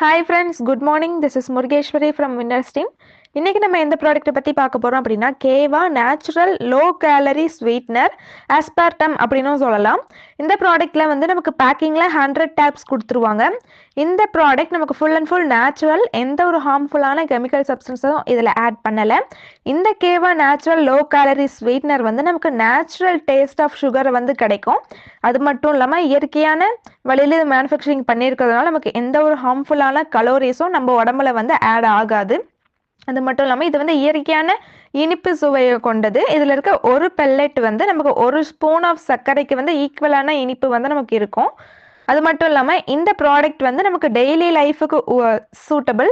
Hi friends, good morning. This is Murgeshwari from Winners Team. இன்னைக்கு நம்ம எந்த ப்ராடக்ட்டை பற்றி பார்க்க போகிறோம் அப்படின்னா கேவா நேச்சுரல் லோ கேலரி ஸ்வீட்னர் ஆஸ்பார்டம் அப்படின்னும் சொல்லலாம். இந்த ப்ராடக்ட்டில் வந்து நமக்கு பேக்கிங்கில் 100 டேப்ஸ் கொடுத்துருவாங்க. இந்த ப்ராடக்ட் நமக்கு ஃபுல் அண்ட் ஃபுல் நேச்சுரல், எந்த ஒரு ஹார்ம்ஃபுல்லான கெமிக்கல் சப்ஸ்டன்ஸும் இதில் ஆட் பண்ணலை. இந்த கேவா நேச்சுரல் லோ கேலரி ஸ்வீட்னர் வந்து நமக்கு நேச்சுரல் டேஸ்ட் ஆஃப் சுகரை வந்து கிடைக்கும். அது மட்டும் இல்லாமல் இயற்கையான வழியில் இது மேனுஃபேக்சரிங் பண்ணியிருக்கிறதுனால நமக்கு எந்த ஒரு ஹார்ம்ஃபுல்லான கலோரிஸும் நம்ம உடம்புல வந்து ஆட் ஆகாது. அது மட்டும் இல்லாமல் இது வந்து இயற்கையான இனிப்பு சுவையை கொண்டது. இதில் இருக்க ஒரு பெல்லட் வந்து நமக்கு ஒரு ஸ்பூன் ஆஃப் சர்க்கரைக்கு வந்து ஈக்குவலான இனிப்பு வந்து நமக்கு இருக்கும். அது மட்டும் இல்லாமல் இந்த ப்ராடக்ட் வந்து நமக்கு டெய்லி லைஃபுக்கு சூட்டபிள்.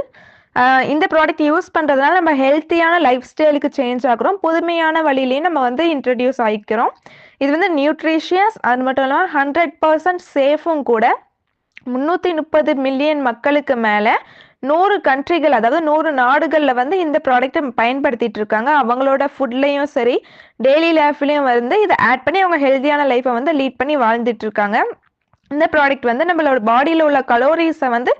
இந்த ப்ராடக்ட் யூஸ் பண்ணுறதுனால நம்ம ஹெல்த்தியான லைஃப் ஸ்டைலுக்கு சேஞ்ச் ஆகிறோம். புதுமையான வழியிலையும் நம்ம வந்து இன்ட்ரடியூஸ் ஆகிக்கிறோம். இது வந்து நியூட்ரிஷியஸ், அது மட்டும் இல்லாமல் 100% சேஃபும் கூட. 330 மில்லியன் மக்களுக்கு மேலே 100 கண்ட்ரிகள், அதாவது 100 நாடுகளில் வந்து இந்த ப்ராடக்ட்டை பயன்படுத்திட்டு இருக்காங்க. அவங்களோட ஃபுட்லேயும் சரி, டெய்லி லைஃப்லேயும் வந்து இதை ஆட் பண்ணி அவங்க ஹெல்த்தியான லைஃப்பை வந்து லீட் பண்ணி வாழ்ந்துட்டு இருக்காங்க. இந்த ப்ராடக்ட் வந்து நம்மளோட பாடியில் உள்ள கலோரிஸை வந்து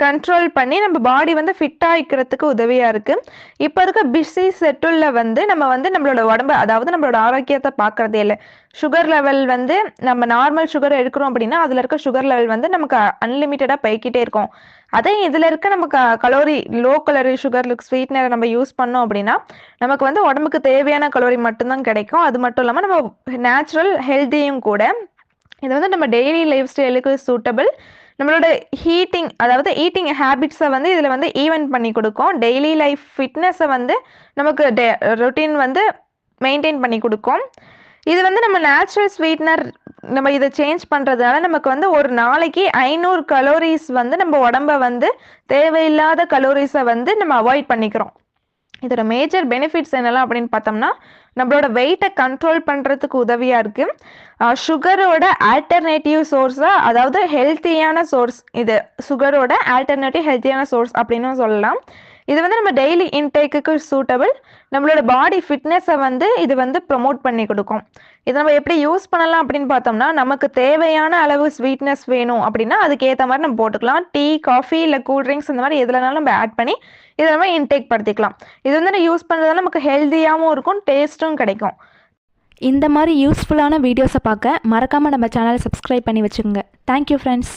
கண்ட்ரோல் பண்ணி நம்ம பாடி வந்து ஃபிட்டாக இருக்கிறதுக்கு உதவியாக இருக்குது. இப்போ இருக்க பிஸி செட்டுல்ல வந்து நம்ம வந்து நம்மளோட உடம்பு, அதாவது நம்மளோட ஆரோக்கியத்தை பார்க்குறதே இல்லை. சுகர் லெவல் வந்து நம்ம நார்மல் சுகர் எடுக்கிறோம் அப்படின்னா அதில் இருக்க சுகர் லெவல் வந்து நமக்கு அன்லிமிட்டடாக போய்கிட்டே இருக்கும். அதே இதில் இருக்க நமக்கு கலோரி, லோ கலோரி சுகர் ஸ்வீட்னரை நம்ம யூஸ் பண்ணோம் அப்படின்னா நமக்கு வந்து உடம்புக்கு தேவையான கலோரி மட்டும்தான் கிடைக்கும். அது மட்டும் இல்லாமல் நம்ம நேச்சுரல் ஹெல்த்தியும் கூட. இது வந்து நம்ம டெய்லி லைஃப் ஸ்டைலுக்கு சூட்டபிள். நம்மளோட அதாவது ஈட்டிங் ஹேபிட்ஸை வந்து இதில் வந்து ஈவென்ட் பண்ணி கொடுக்கும். டெய்லி லைஃப் ஃபிட்னஸை வந்து நமக்கு ரொட்டீன் வந்து மெயின்டைன் பண்ணி கொடுக்கும். இது வந்து நம்ம நேச்சுரல் ஸ்வீட்னர் நம்ம இதை சேஞ்ச் பண்ணுறதுனால நமக்கு வந்து ஒரு நாளைக்கு 500 கலோரிஸ் வந்து நம்ம உடம்ப வந்து தேவையில்லாத கலோரிஸை வந்து நம்ம அவாய்ட் பண்ணிக்கிறோம். இதோட மேஜர் பெனிஃபிட்ஸ் என்னெல்லாம் அப்படின்னு பார்த்தோம்னா, நம்மளோட வெயிட்டை கண்ட்ரோல் பண்ணுறதுக்கு உதவியாக இருக்குது. சுகரோட ஆல்டர்னேட்டிவ் சோர்ஸாக, அதாவது ஹெல்த்தியான சோர்ஸ், இது சுகரோட ஆல்டர்னேட்டிவ் ஹெல்த்தியான சோர்ஸ் அப்படின்னு சொல்லலாம். இது வந்து நம்ம டெய்லி இன்டேக்குக்கு சூட்டபிள். நம்மளோட பாடி ஃபிட்னஸை வந்து இது வந்து ப்ரொமோட் பண்ணி கொடுக்கும். இதை நம்ம எப்படி யூஸ் பண்ணலாம் அப்படின்னு பார்த்தோம்னா, நமக்கு தேவையான அளவு ஸ்வீட்னஸ் வேணும் அப்படின்னா அதுக்கேற்ற மாதிரி நம்ம போட்டுக்கலாம். டீ, காஃபி இல்லை கூல்ட்ரிங்க்ஸ் இந்த மாதிரி எதுலனாலும் நம்ம ஆட் பண்ணி இதை நம்ம இன்டேக் படுத்திக்கலாம். இது வந்து யூஸ் பண்ணுறதுனால நமக்கு ஹெல்த்தியாகவும் இருக்கும், டேஸ்ட்டும் கிடைக்கும். இந்த மாதிரி யூஸ்ஃபுல்லான வீடியோஸை பார்க்க மறக்காமல் நம்ம சேனலை சப்ஸ்கிரைப் பண்ணி வச்சுக்கோங்க. Thank you friends.